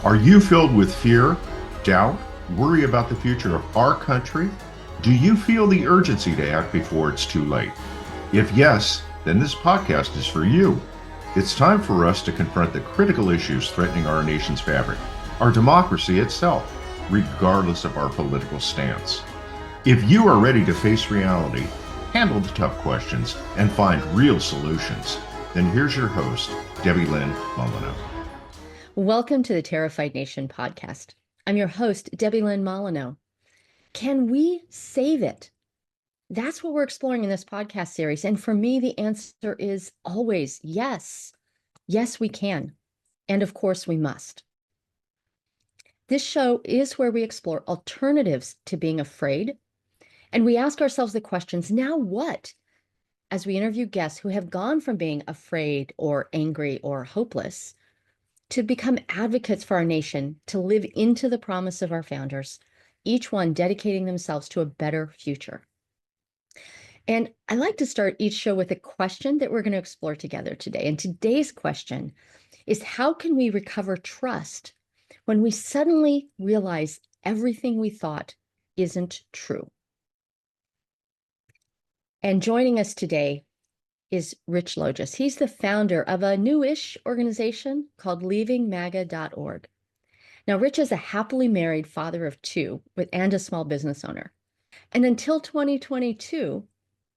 Are you filled with fear, doubt, worry about the future of our country? Do you feel the urgency to act before it's too late? If yes, then this podcast is for you. It's time for us to confront the critical issues threatening our nation's fabric, our democracy itself, regardless of our political stance. If you are ready to face reality, handle the tough questions, and find real solutions, then here's your host, Debilyn. Welcome to the Terrified Nation podcast. I'm your host, Debilyn. Can we save it? That's what we're exploring in this podcast series. And for me, the answer is always yes. Yes, we can. And of course, we must. This show is where we explore alternatives to being afraid. And we ask ourselves the questions, now what? As we interview guests who have gone from being afraid or angry or hopeless to become advocates for our nation, to live into the promise of our founders, each one dedicating themselves to a better future. And I like to start each show with a question that we're going to explore together today. And today's question is, how can we recover trust when we suddenly realize everything we thought isn't true? And joining us today is Rich Logis. He's the founder of a newish organization called leavingmaga.org. Now, Rich is a happily married father of two and a small business owner. And until 2022,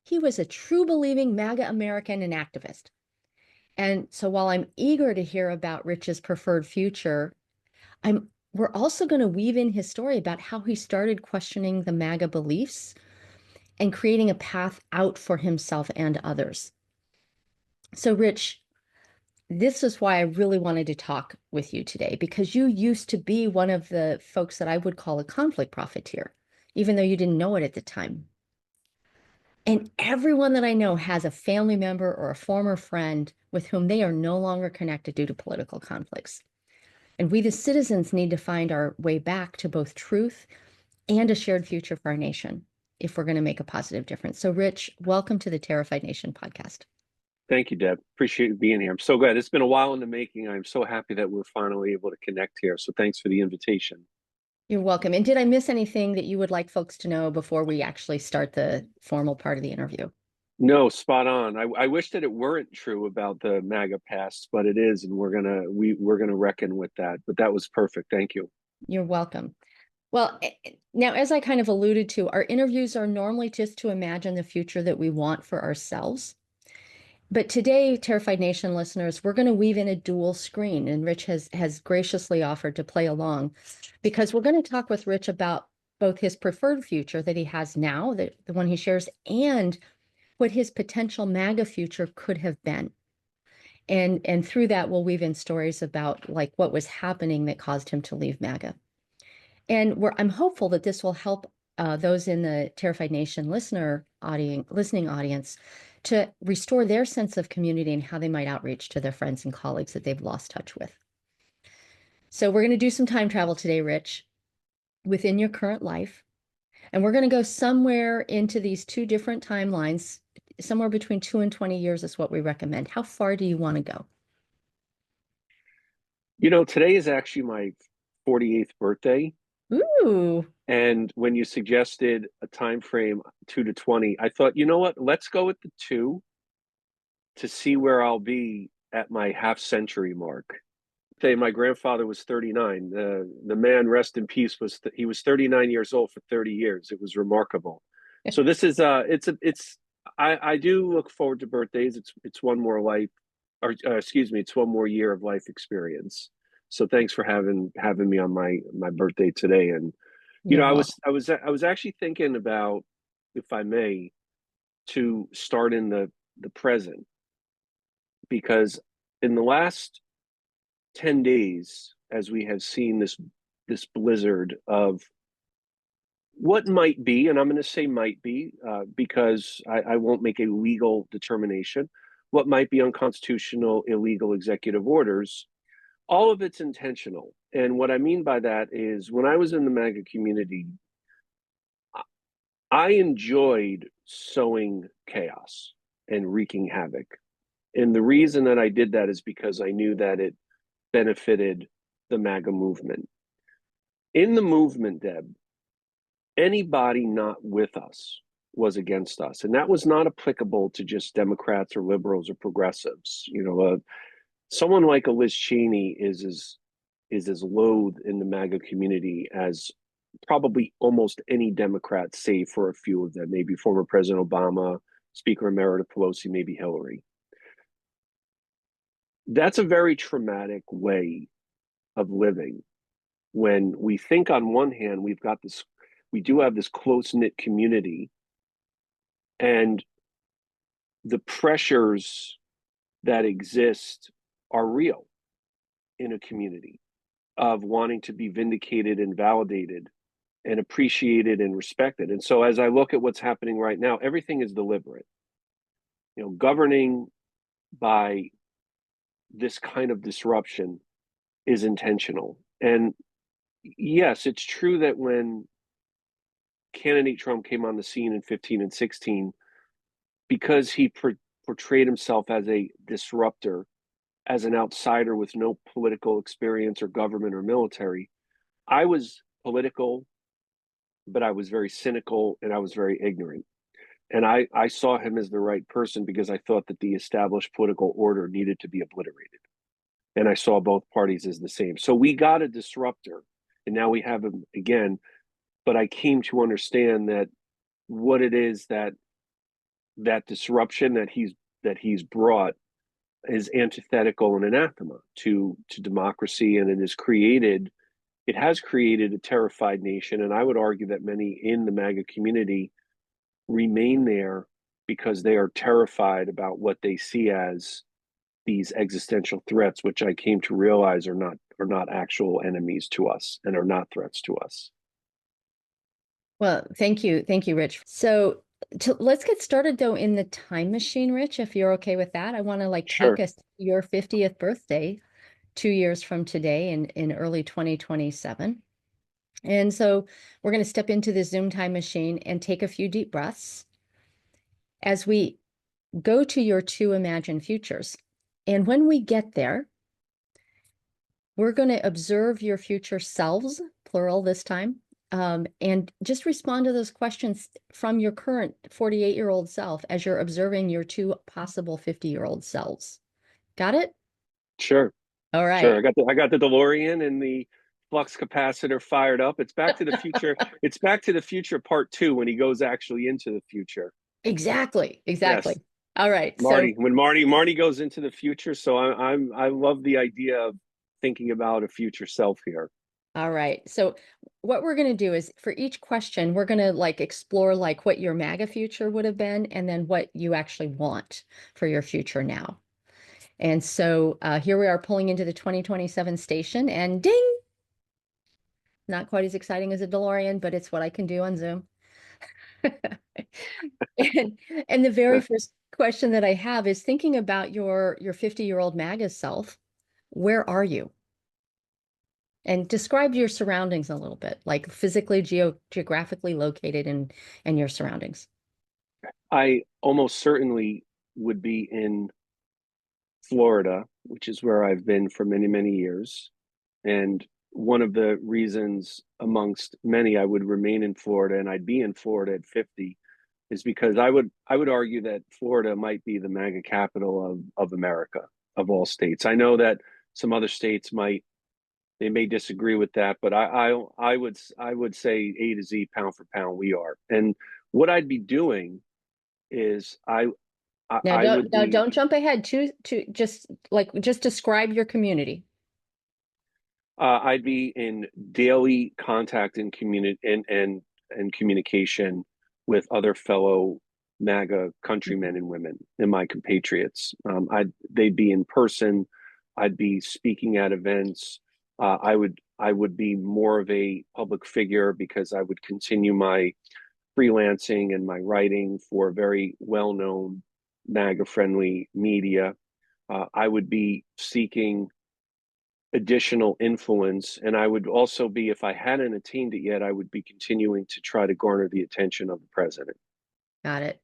he was a true believing MAGA American and activist. And so while I'm eager to hear about Rich's preferred future, we're also going to weave in his story about how he started questioning the MAGA beliefs and creating a path out for himself and others. So, Rich, this is why I really wanted to talk with you today, because you used to be one of the folks that I would call a conflict profiteer, even though you didn't know it at the time. And everyone that I know has a family member or a former friend with whom they are no longer connected due to political conflicts. And we, the citizens, need to find our way back to both truth and a shared future for our nation if we're going to make a positive difference. So, Rich, welcome to the Terrified Nation podcast. Thank you, Deb. Appreciate being here. I'm so glad. It's been a while in the making. I'm so happy that we're finally able to connect here. So thanks for the invitation. You're welcome. And did I miss anything that you would like folks to know before we actually start the formal part of the interview? No, spot on. I wish that it weren't true about the MAGA past, but it is, and we're gonna reckon with that. But that was perfect. Thank you. You're welcome. Well, now, as I kind of alluded to, our interviews are normally just to imagine the future that we want for ourselves. But today, Terrified Nation listeners, we're going to weave in a dual screen, and Rich has graciously offered to play along, because we're going to talk with Rich about both his preferred future that he has now, the one he shares, and what his potential MAGA future could have been. And through that, we'll weave in stories about like what was happening that caused him to leave MAGA. And I'm hopeful that this will help those in the Terrified Nation listening audience to restore their sense of community and how they might outreach to their friends and colleagues that they've lost touch with. So we're going to do some time travel today, Rich, within your current life. And we're going to go somewhere into these two different timelines, somewhere between 2 and 20 years is what we recommend. How far do you want to go? You know, today is actually my 48th birthday. Ooh. And when you suggested a time frame 2 to 20, I thought, you know what? Let's go with the 2 to see where I'll be at my half century mark. My grandfather was 39. The man, rest in peace, he was 39 years old for 30 years. It was remarkable. So this is I do look forward to birthdays. It's one more life, or excuse me, it's one more year of life experience. So thanks for having me on my birthday today. And you know, I was actually thinking about, if I may, to start in the present, because in the last 10 days, as we have seen this blizzard of what might be, and I'm going to say might be, because I won't make a legal determination, what might be unconstitutional, illegal executive orders, all of it's intentional. And what I mean by that is, when I was in the MAGA community, I enjoyed sowing chaos and wreaking havoc. And the reason that I did that is because I knew that it benefited the MAGA movement. In the movement, Deb, anybody not with us was against us. And that was not applicable to just Democrats or liberals or progressives. Someone like a Liz Cheney is as loathed in the MAGA community as probably almost any Democrat, save for a few of them, maybe former President Obama, Speaker Emerita Pelosi, maybe Hillary. That's a very traumatic way of living when we think on one hand we do have this close-knit community, and the pressures that exist are real in a community of wanting to be vindicated and validated and appreciated and respected. And so as I look at what's happening right now, everything is deliberate. Governing by this kind of disruption is intentional. And yes, it's true that when candidate Trump came on the scene in 15 and 16, because he portrayed himself as a disruptor, as an outsider with no political experience or government or military, I was political, but I was very cynical and I was very ignorant. And I saw him as the right person because I thought that the established political order needed to be obliterated. And I saw both parties as the same. So we got a disruptor, and now we have him again. But I came to understand that what it is that disruption that he's brought is antithetical and anathema to democracy, and it has created a terrified nation. And I would argue that many in the MAGA community remain there because they are terrified about what they see as these existential threats, which I came to realize are not actual enemies to us and are not threats to us. Well, thank you, Rich. So let's get started though in the time machine, Rich, if you're okay with that. I want to Sure. take us to your 50th birthday 2 years from today in early 2027. And so we're going to step into the Zoom time machine and take a few deep breaths as we go to your two imagined futures. And when we get there, we're going to observe your future selves, plural this time, and just respond to those questions from your current 48-year-old self as you're observing your two possible 50-year-old selves. Got it? Sure. All right. Sure. I got the DeLorean and the flux capacitor fired up. It's Back to the Future. It's Back to the Future Part 2 when he goes actually into the future. Exactly. Yes. All right. When Marty goes into the future. So I love the idea of thinking about a future self here. All right. So what we're going to do is for each question, we're going to explore what your MAGA future would have been and then what you actually want for your future now. And so here we are pulling into the 2027 station and ding! Not quite as exciting as a DeLorean, but it's what I can do on Zoom. And the very first question that I have is thinking about your 50-year-old MAGA self. Where are you? And describe your surroundings a little bit, like physically, geographically located in your surroundings. I almost certainly would be in Florida, which is where I've been for many, many years. And one of the reasons amongst many I would remain in Florida and I'd be in Florida at 50 is because I would argue that Florida might be the MAGA capital of America, of all states. I know that some other states they may disagree with that, but I would say A to Z, pound for pound, we are. And what I'd be doing is don't jump ahead to just describe your community. I'd be in daily contact and communication with other fellow MAGA countrymen and women and my compatriots. They'd be in person. I'd be speaking at events. I would be more of a public figure because I would continue my freelancing and my writing for very well-known MAGA-friendly media. I would be seeking additional influence, and I would also be, if I hadn't attained it yet, I would be continuing to try to garner the attention of the president. Got it.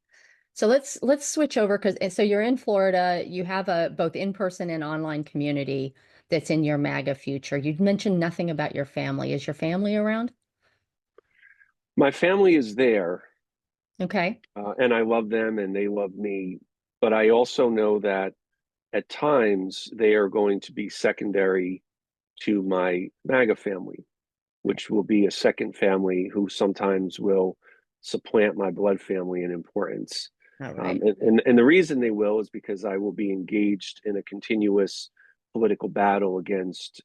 So let's switch over so you're in Florida, you have a both in-person and online community. that's in your MAGA future? You'd mentioned nothing about your family. Is your family around? My family is there, Okay. and I love them and they love me. But I also know that at times they are going to be secondary to my MAGA family, which will be a second family who sometimes will supplant my blood family in importance. All right. And the reason they will is because I will be engaged in a continuous political battle against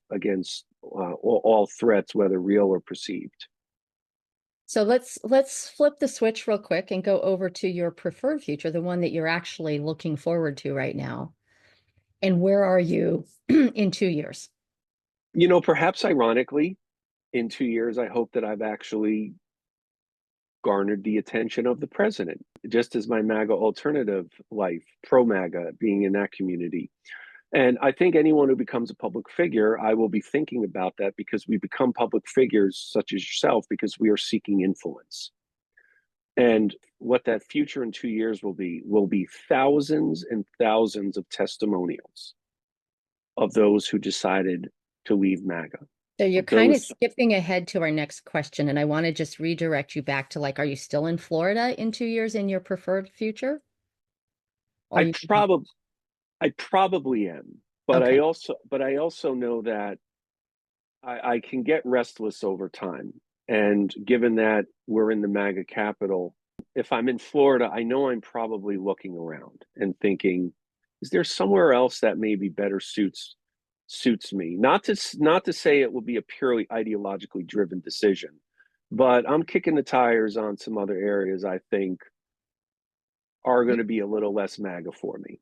all threats, whether real or perceived. So let's flip the switch real quick and go over to your preferred future, the one that you're actually looking forward to right now. And where are you in 2 years? You know, perhaps ironically, in 2 years, I hope that I've actually garnered the attention of the president, just as my MAGA alternative life, pro MAGA, being in that community. And I think anyone who becomes a public figure, I will be thinking about that, because we become public figures, such as yourself, because we are seeking influence. And what that future in 2 years will be thousands and thousands of testimonials of those who decided to leave MAGA. So you're Of kind of those, skipping ahead to our next question, and I want to just redirect you back to, like, are you still in Florida in 2 years in your preferred future? Or I you probably I probably am, okay. but I also know that I can get restless over time. And given that we're in the MAGA capital, if I'm in Florida, I know I'm probably looking around and thinking, is there somewhere else that maybe better suits me? Not to say it will be a purely ideologically driven decision, but I'm kicking the tires on some other areas I think are going to be a little less MAGA for me.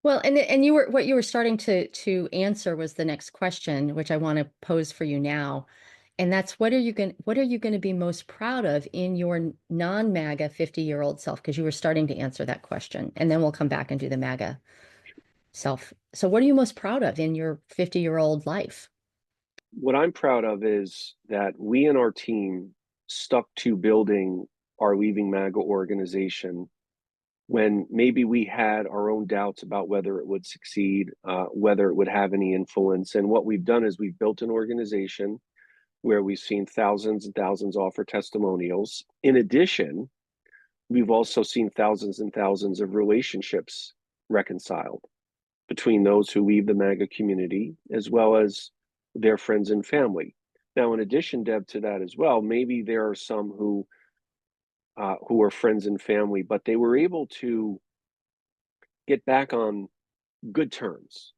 Well, and you were what you were starting to answer was the next question, which I want to pose for you now. And that's what are you going to be most proud of in your non-MAGA 50-year-old self? Because you were starting to answer that question. And then we'll come back and do the MAGA self. So what are you most proud of in your 50-year-old life? What I'm proud of is that we and our team stuck to building our Leaving MAGA organization when maybe we had our own doubts about whether it would succeed, whether it would have any influence. And what we've done is we've built an organization where we've seen thousands and thousands offer testimonials. In addition, we've also seen thousands and thousands of relationships reconciled between those who leave the MAGA community as well as their friends and family. Now, in addition, Deb, to that as well, maybe there are some who are friends and family, but they were able to get back on good terms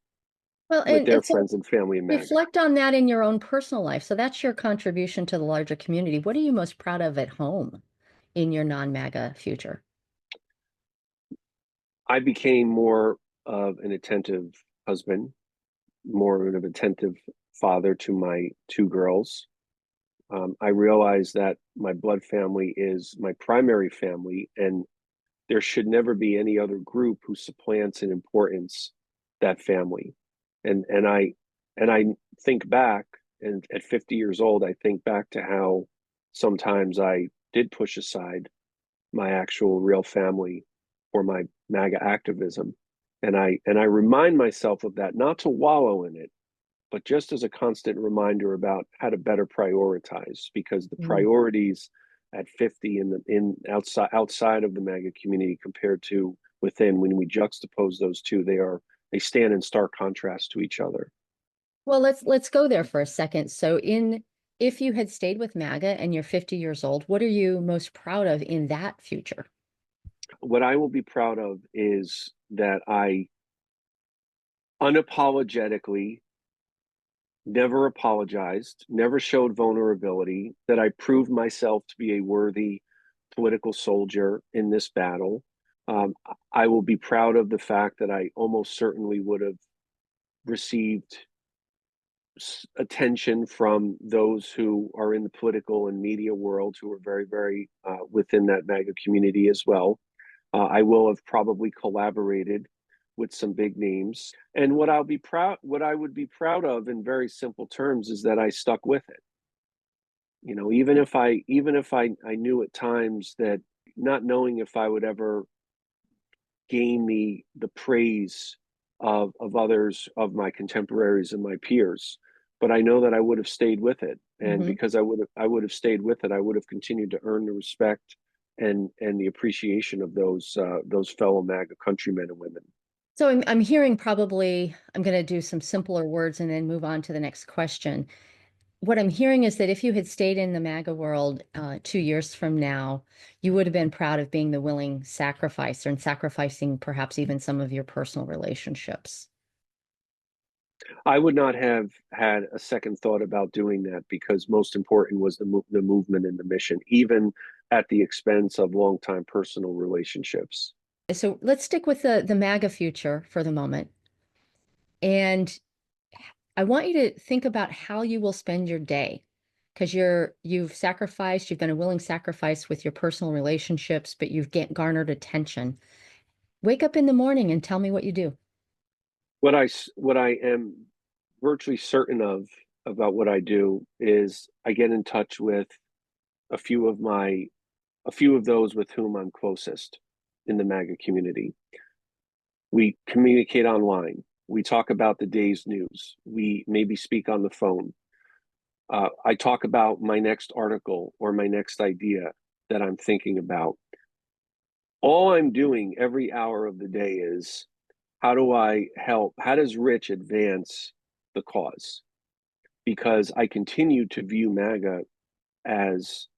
Well, with their and so friends and family in MAGA. reflect on that in your own personal life. So that's your contribution to the larger community. What are you most proud of at home in your non-MAGA future? I became more of an attentive husband, more of an attentive father to my two girls. I realized that my blood family is my primary family, and there should never be any other group who supplants in importance that family. And I think back, and at 50 years old, I think back to how sometimes I did push aside my actual real family for my MAGA activism. And I remind myself of that, not to wallow in it, but just as a constant reminder about how to better prioritize, because the Mm. priorities at 50 in outside of the MAGA community compared to within, when we juxtapose those two, they stand in stark contrast to each other. Well, let's go there for a second. So if you had stayed with MAGA and you're 50 years old, what are you most proud of in that future? What I will be proud of is that I unapologetically never apologized, never showed vulnerability, that I proved myself to be a worthy political soldier in this battle. Um, I will be proud of the fact that I almost certainly would have received attention from those who are in the political and media world, who are very, very within that MAGA community as well. I will have probably collaborated with some big names. And what I would be proud of in very simple terms is that I stuck with it. You know, even if I knew at times that, not knowing if I would ever gain the praise of others, of my contemporaries and my peers. But I know that I would have stayed with it, and Hmm. because I would have stayed with it, I would have continued to earn the respect and the appreciation of those fellow MAGA countrymen and women. So I'm hearing probably, I'm going to do some simpler words and then move on to the next question. What I'm hearing is that if you had stayed in the MAGA world 2 years from now, you would have been proud of being the willing sacrificer and sacrificing perhaps even some of your personal relationships. I would not have had a second thought about doing that because most important was the movement and the mission, even at the expense of longtime personal relationships. So let's stick with the MAGA future for the moment. And I want you to think about how you will spend your day because you've sacrificed, you've been a willing sacrifice with your personal relationships, but you've garnered attention. Wake up in the morning and tell me what you do. What I am virtually certain of about what I do is I get in touch with a few of my a few of those with whom I'm closest in the MAGA community. We communicate online. We talk about the day's news. We maybe speak on the phone. I talk about my next article or my next idea that I'm thinking about. All I'm doing every hour of the day is how do I help? How does Rich advance the cause? Because I continue to view MAGA as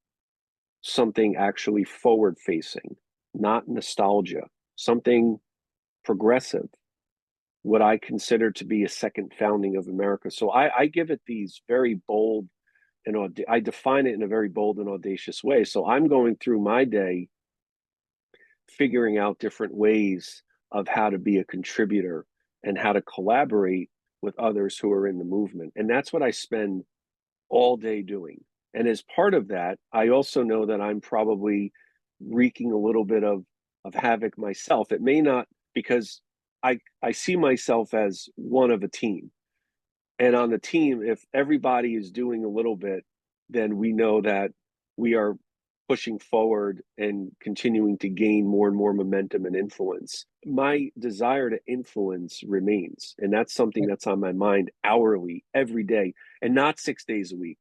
something actually forward facing, not nostalgia, something progressive, what I consider to be a second founding of America. So I give it these very bold and I define it in a very bold and audacious way. So I'm going through my day figuring out different ways of how to be a contributor and how to collaborate with others who are in the movement. And that's what I spend all day doing. And as part of that, I also know that I'm probably wreaking a little bit of havoc myself. It may not, because I see myself as one of a team. And on the team, if everybody is doing a little bit, then we know that we are pushing forward and continuing to gain more and more momentum and influence. My desire to influence remains. And that's something that's on my mind hourly, every day, and not 6 days a week,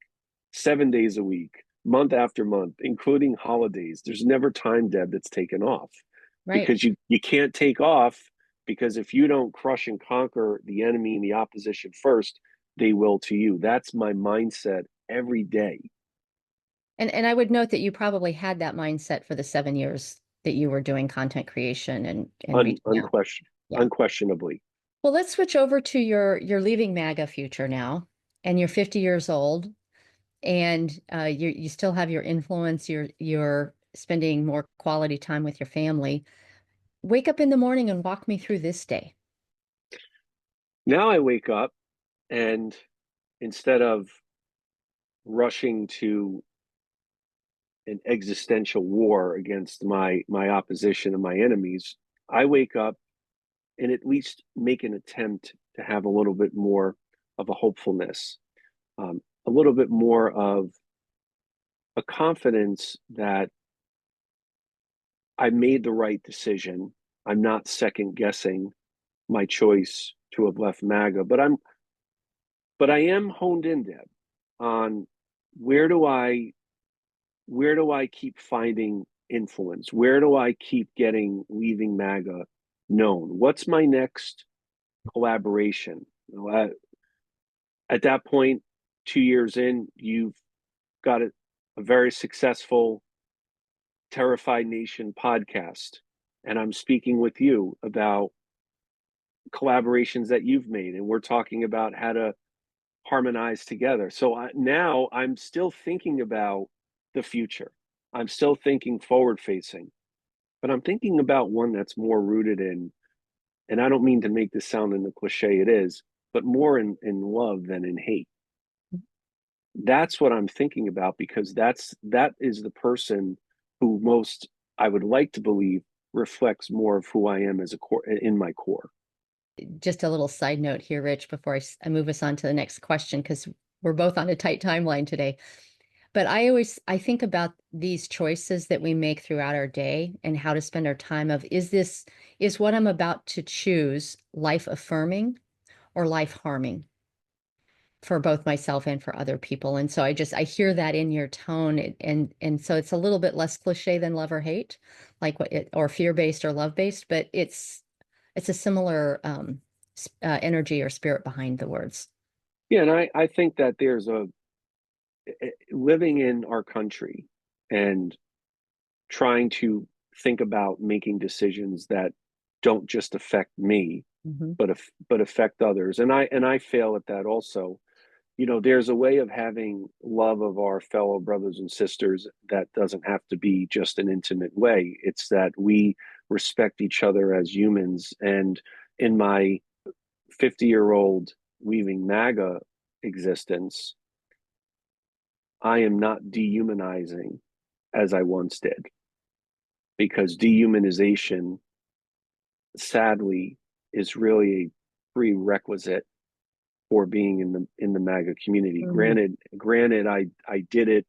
7 days a week, month after month, including holidays. There's never time, Deb, that's taken off Right. because you can't take off because if you don't crush and conquer the enemy and the opposition first, they will to you. That's my mindset every day. And I would note that you probably had that mindset for the 7 years that you were doing content creation and reaching out. Yeah. Unquestionably. Well, let's switch over to your leaving MAGA future now, and you're 50 years old, and you still have your influence. You're spending more quality time with your family. Wake up in the morning and walk me through this day. Now I wake up and instead of rushing to an existential war against my opposition and my enemies, I wake up and at least make an attempt to have a little bit more of a hopefulness, a little bit more of a confidence that I made the right decision. I'm not second guessing my choice to have left MAGA, but I am honed in, Deb, on where do I where do I keep finding influence? Where do I keep getting leaving MAGA known? What's my next collaboration? At that point, 2 years in, you've got a very successful Terrified Nation podcast, and I'm speaking with you about collaborations that you've made, and we're talking about how to harmonize together. So now I'm still thinking about the future. I'm still thinking forward facing, but I'm thinking about one that's more rooted in, and I don't mean to make this sound in the cliche it is, but more in love than in hate. That's what I'm thinking about because that is the person who most I would like to believe reflects more of who I am as a core in my core. Just a little side note here, Rich, before I move us on to the next question, because we're both on a tight timeline today. But I think about these choices that we make throughout our day and how to spend our time of, is what I'm about to choose life affirming or life harming for both myself and for other people? And so I hear that in your tone, and so it's a little bit less cliche than love or hate, like or fear-based or love-based, but it's a similar energy or spirit behind the words. Yeah, and I think that there's living in our country and trying to think about making decisions that don't just affect me, Hmm. but affect others. And I fail at that also. There's a way of having love of our fellow brothers and sisters that doesn't have to be just an intimate way. It's that we respect each other as humans. And in my 50-year-old leaving MAGA existence, I am not dehumanizing as I once did, because dehumanization, sadly, is really a prerequisite for being in the MAGA community. Hmm. Granted, I did it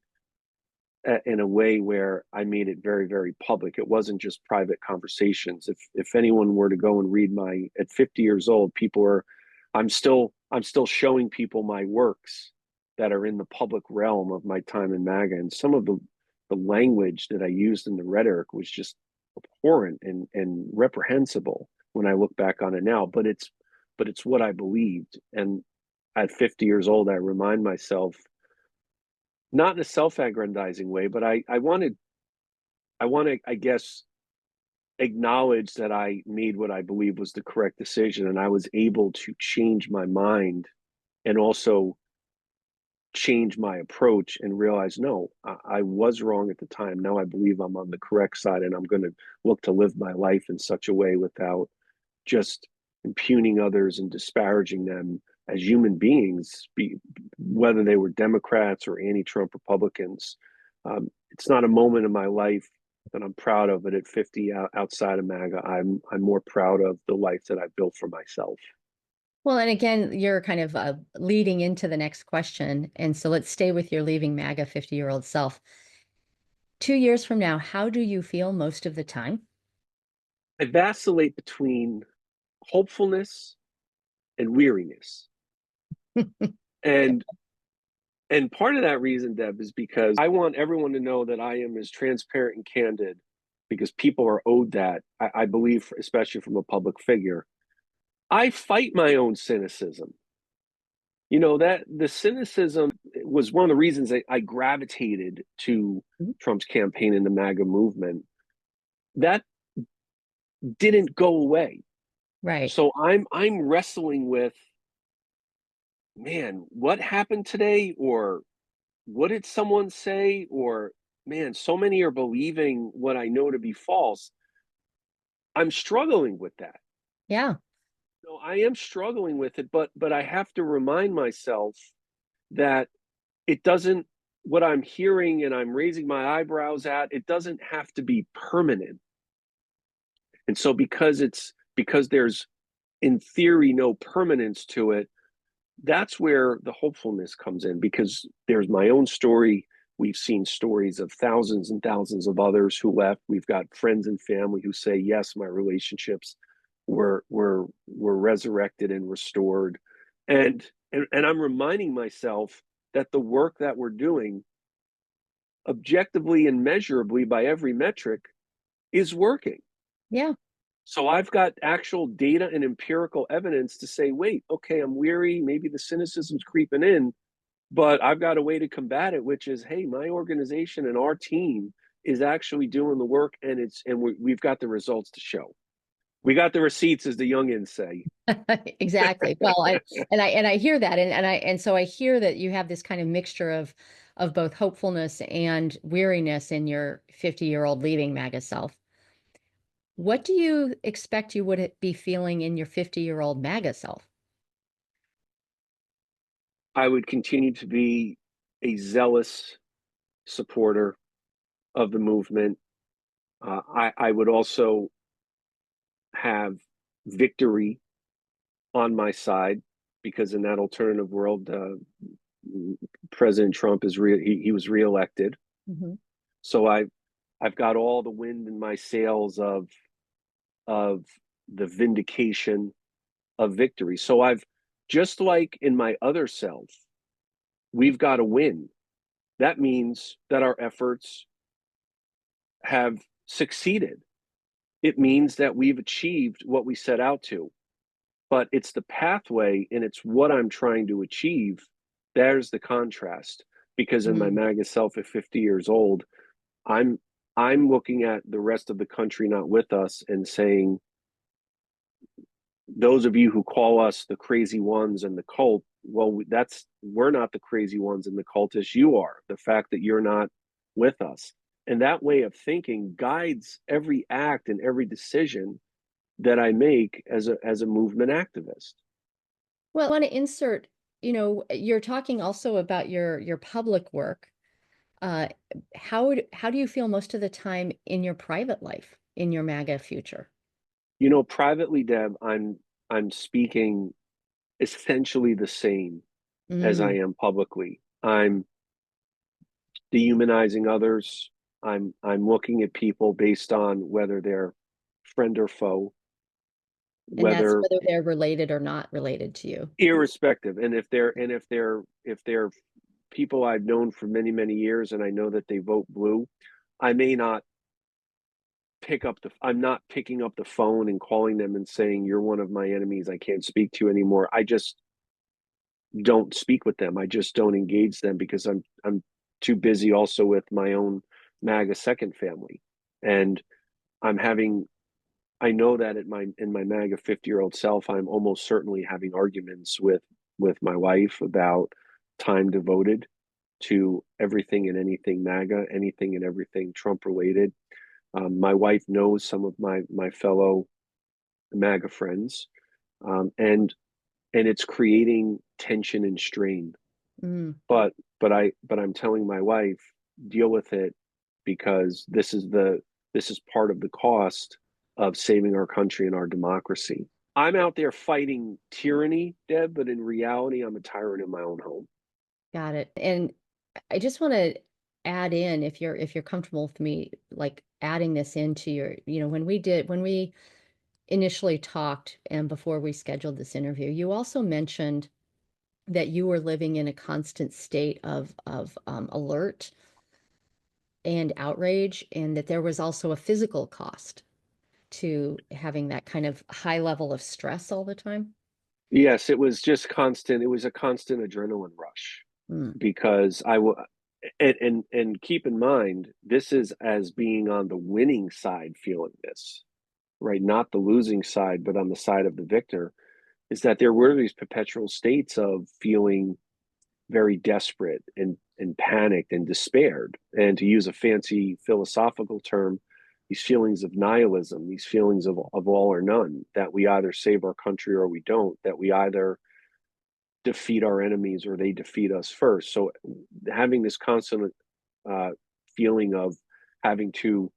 in a way where I made it very, very public. It wasn't just private conversations. If anyone were to go and read my at 50 years old, I'm still showing people my works that are in the public realm of my time in MAGA, and some of the language that I used in the rhetoric was just abhorrent and reprehensible when I look back on it now. But it's what I believed, and at 50 years old, I remind myself, not in a self-aggrandizing way, but I want to, I guess, acknowledge that I made what I believe was the correct decision, and I was able to change my mind and also change my approach and realize, no, I was wrong at the time. Now I believe I'm on the correct side, and I'm going to look to live my life in such a way without just impugning others and disparaging them as human beings, whether they were Democrats or anti-Trump Republicans. It's not a moment in my life that I'm proud of, but at 50, outside of MAGA, I'm more proud of the life that I built for myself. Well, and again, you're kind of leading into the next question. And so let's stay with your leaving MAGA 50-year-old self. 2 years from now, how do you feel most of the time? I vacillate between hopefulness and weariness. And and part of that reason, Deb, is because I want everyone to know that I am as transparent and candid, because people are owed that. I believe, especially from a public figure. I fight my own cynicism. That the cynicism was one of the reasons I gravitated to Mhm. Trump's campaign and the MAGA movement. That didn't go away. Right. So I'm wrestling with, man, what happened today? Or what did someone say? Or, man, so many are believing what I know to be false. I'm struggling with that. Yeah. So I am struggling with it, but I have to remind myself that it doesn't, what I'm hearing and I'm raising my eyebrows at, it doesn't have to be permanent. And so because there's in theory no permanence to it, that's where the hopefulness comes in, because there's my own story. We've seen stories of thousands and thousands of others who left. We've got friends and family who say, yes, my relationships were resurrected and restored. And I'm reminding myself that the work that we're doing, objectively and measurably by every metric, is working. Yeah. So I've got actual data and empirical evidence to say, wait, okay, I'm weary. Maybe the cynicism's creeping in, but I've got a way to combat it, which is, hey, my organization and our team is actually doing the work, and we've got the results to show. We got the receipts, as the youngins say. Exactly. Well, I hear that, and so I hear that you have this kind of mixture of both hopefulness and weariness in your 50-year-old leaving MAGA self. What do you expect you would be feeling in your 50-year-old MAGA self? I would continue to be a zealous supporter of the movement. I would also have victory on my side, because in that alternative world, President Trump he was reelected. Mm-hmm. So I've got all the wind in my sails of the vindication of victory. So I've, just like in my other self, we've got to win. That means that our efforts have succeeded. It means that we've achieved what we set out to. But it's the pathway and it's what I'm trying to achieve. There's the contrast. Because in my Mm. MAGA self at 50 years old, I'm I'm looking at the rest of the country not with us and saying, those of you who call us the crazy ones and the cult, well, we're not the crazy ones and the cultists. You are. The fact that you're not with us. And that way of thinking guides every act and every decision that I make as a movement activist. Well, I want to insert, you're talking also about your public work. Uh, how do you feel most of the time in your private life, in your MAGA future? Privately, Deb, I'm speaking essentially the same as I Mm. am publicly. I'm dehumanizing others. I'm looking at people based on whether they're friend or foe, And that's whether whether they're related or not related to you. irrespective. And if they're people I've known for many, many years and I know that they vote blue, I may not I'm not picking up the phone and calling them and saying, you're one of my enemies, I can't speak to you anymore. I just don't speak with them. I just don't engage them because I'm too busy also with my own MAGA second family. And I'm having I know that in my MAGA 50-year-old self, I'm almost certainly having arguments with my wife about time devoted to everything and anything MAGA, anything and everything Trump related. My wife knows some of my fellow MAGA friends, and it's creating tension and strain. Mm. But I'm telling my wife, deal with it, because this is part of the cost of saving our country and our democracy. I'm out there fighting tyranny, Deb, but in reality, I'm a tyrant in my own home. Got it. And I just want to add in, if you're comfortable with me, like adding this into your, when we initially talked and before we scheduled this interview, you also mentioned that you were living in a constant state of alert and outrage, and that there was also a physical cost to having that kind of high level of stress all the time. Yes, it was just constant. It was a constant adrenaline rush Mm. because and keep in mind, this is as being on the winning side feeling this, right? Not the losing side, but on the side of the victor, is that there were these perpetual states of feeling very desperate and panicked and despaired. And to use a fancy philosophical term, these feelings of nihilism, these feelings of all or none, that we either save our country or we don't, that we either defeat our enemies or they defeat us first. So having this constant uh, feeling of having to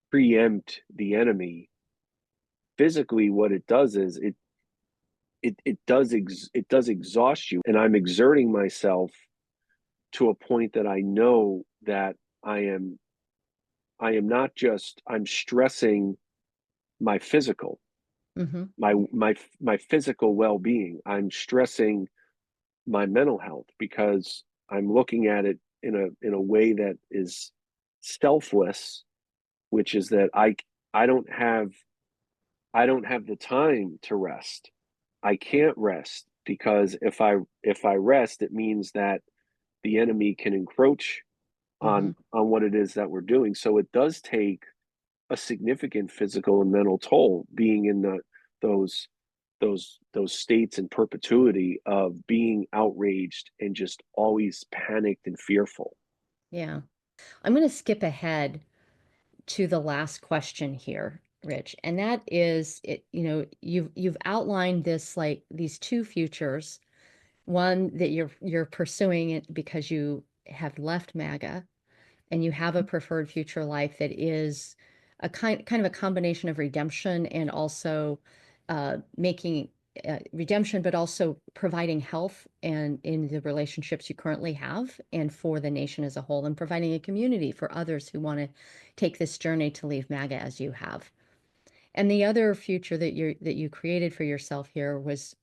preempt the enemy physically, what it does is it does exhaust you, and I'm exerting myself to a point that I know that I am not just I'm stressing my physical, Mm-hmm. my physical well-being. I'm stressing my mental health because I'm looking at it in a way that is selfless, which is that I don't have I don't have the time to rest. I can't rest because if I rest, it means that the enemy can encroach Mm-hmm. on what it is that we're doing. So it does take a significant physical and mental toll being in those those states in perpetuity of being outraged and just always panicked and fearful. Yeah. I'm going to skip ahead to the last question here, Rich, and that is it, you've outlined this, like these two futures, one that you're pursuing it because you have left MAGA and you have a preferred future life that is a kind of a combination of redemption and also making redemption, but also providing health and in the relationships you currently have and for the nation as a whole, and providing a community for others who want to take this journey to leave MAGA as you have. And the other future that you created for yourself here was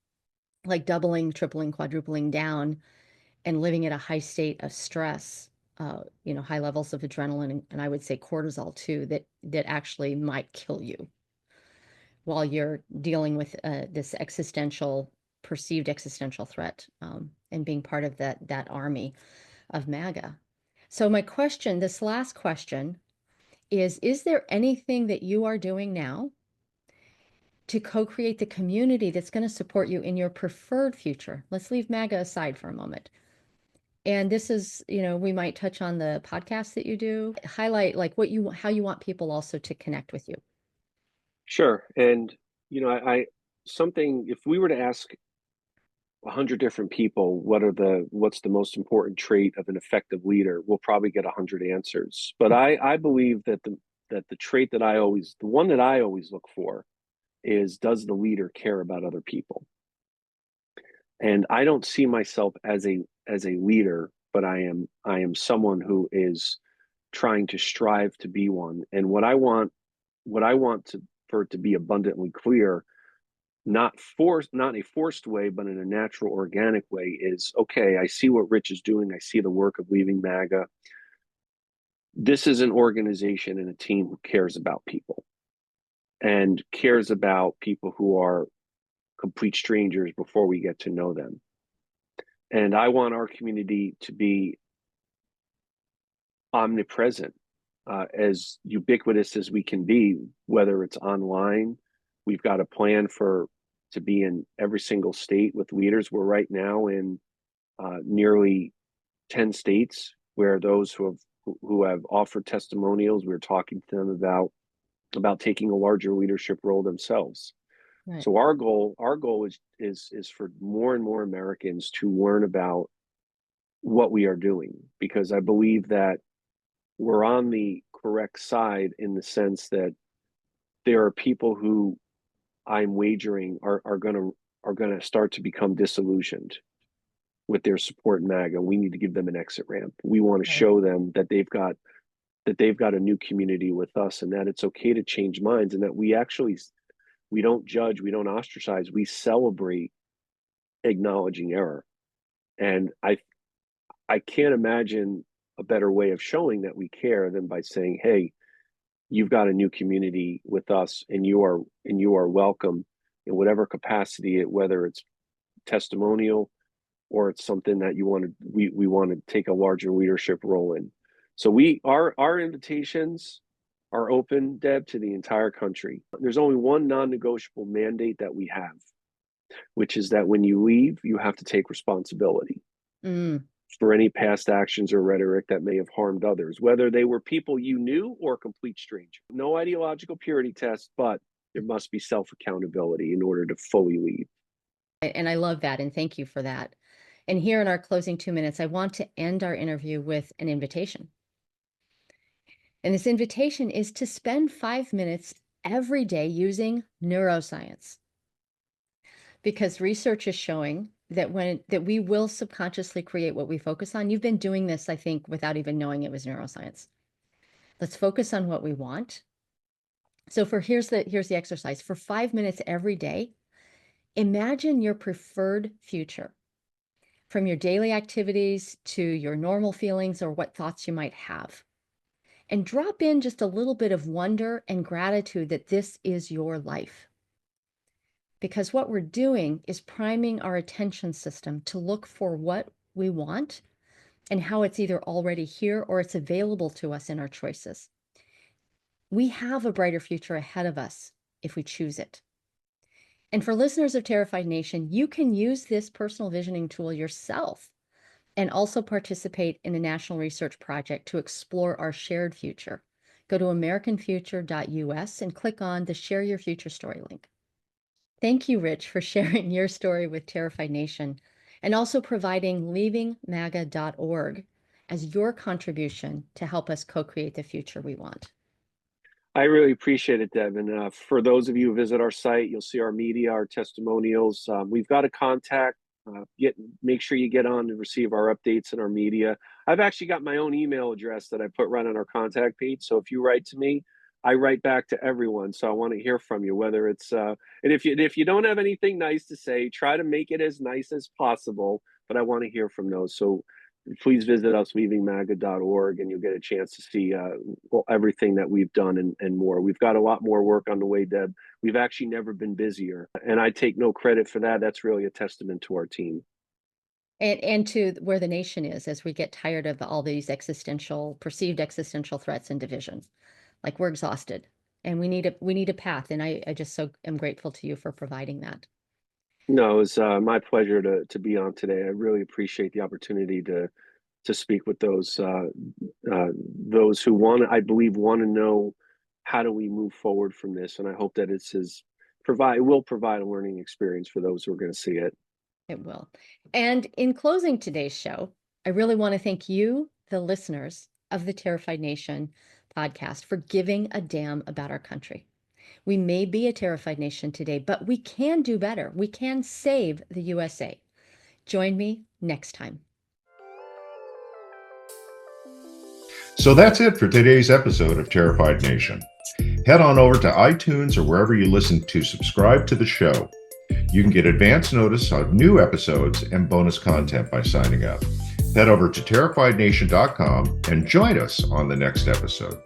like doubling, tripling, quadrupling down and living at a high state of stress, high levels of adrenaline and I would say cortisol too, that actually might kill you while you're dealing with this perceived existential threat, and being part of that army of MAGA. So my question, this last question is there anything that you are doing now to co-create the community that's going to support you in your preferred future? Let's leave MAGA aside for a moment. And this is, we might touch on the podcast that you do, highlight like how you want people also to connect with you. Sure. And, if we were to ask 100 different people, what's the most important trait of an effective leader, we'll probably get 100 answers. But I believe that the one that I always look for is, does the leader care about other people? And I don't see myself as a leader, but I am someone who is trying to strive to be one. And what I want for it to be abundantly clear, not in a forced way, but in a natural, organic way, is okay. I see what Rich is doing. I see the work of Leaving MAGA. This is an organization and a team who cares about people and cares about people who are complete strangers before we get to know them. And I want our community to be omnipresent, as ubiquitous as we can be, whether it's online. We've got a plan to be in every single state with leaders. We're right now in nearly 10 states where those who have offered testimonials, we're talking to them about taking a larger leadership role themselves. Right. So our goal is for more and more Americans to learn about what we are doing, because I believe that we're on the correct side in the sense that there are people who I'm wagering are going to start to become disillusioned with their support in MAGA. We need to give them an exit ramp. We want to show them that they've got a new community with us, and that it's okay to change minds, and that we don't judge, we don't ostracize, we celebrate acknowledging error. And I can't imagine a better way of showing that we care than by saying, hey, you've got a new community with us, and you are welcome in whatever capacity, whether it's testimonial or it's something that we want to take a larger leadership role in. So our invitations are open, Deb, to the entire country. There's only one non-negotiable mandate that we have, which is that when you leave, you have to take responsibility for any past actions or rhetoric that may have harmed others, whether they were people you knew or a complete stranger. No ideological purity test, but there must be self-accountability in order to fully lead. And I love that, and thank you for that. And here in our closing 2 minutes, I want to end our interview with an invitation. And this invitation is to spend 5 minutes every day using neuroscience. Because research is showing that we will subconsciously create what we focus on. You've been doing this, I think, without even knowing it was neuroscience. Let's focus on what we want. So here's the exercise. For 5 minutes every day, imagine your preferred future, from your daily activities to your normal feelings or what thoughts you might have. And drop in just a little bit of wonder and gratitude that this is your life. Because what we're doing is priming our attention system to look for what we want and how it's either already here or it's available to us in our choices. We have a brighter future ahead of us if we choose it. And for listeners of Terrified Nation, you can use this personal visioning tool yourself and also participate in a national research project to explore our shared future. Go to americanfuture.us and click on the Share Your Future Story link. Thank you, Rich, for sharing your story with Terrified Nation and also providing leavingmaga.org as your contribution to help us co-create the future we want. I really appreciate it, Devin. For those of you who visit our site, you'll see our media, our testimonials. We've got a contact. Make sure you get on to receive our updates and our media. I've actually got my own email address that I put right on our contact page. So if you write to me, I write back to everyone. So I want to hear from you, whether it's and if you don't have anything nice to say, try to make it as nice as possible. But I want to hear from those. So please visit us, leavingmaga.org, and you'll get a chance to see everything that we've done and more. We've got a lot more work on the way, Deb. We've actually never been busier, and I take no credit for that. That's really a testament to our team. And to where the nation is as we get tired of all these perceived existential threats and divisions. Like we're exhausted and we need a path. And I just so am grateful to you for providing that. No, it was my pleasure to be on today. I really appreciate the opportunity to speak with those who I believe want to know how do we move forward from this, and I hope that it will provide a learning experience for those who are going to see it. It will. And in closing today's show, I really want to thank you, the listeners of the Terrified Nation podcast, for giving a damn about our country. We may be a terrified nation today, but we can do better. We can save the USA. Join me next time. So that's it for today's episode of Terrified Nation. Head on over to iTunes or wherever you listen to subscribe to the show. You can get advance notice on new episodes and bonus content by signing up. Head over to terrifiednation.com and join us on the next episode.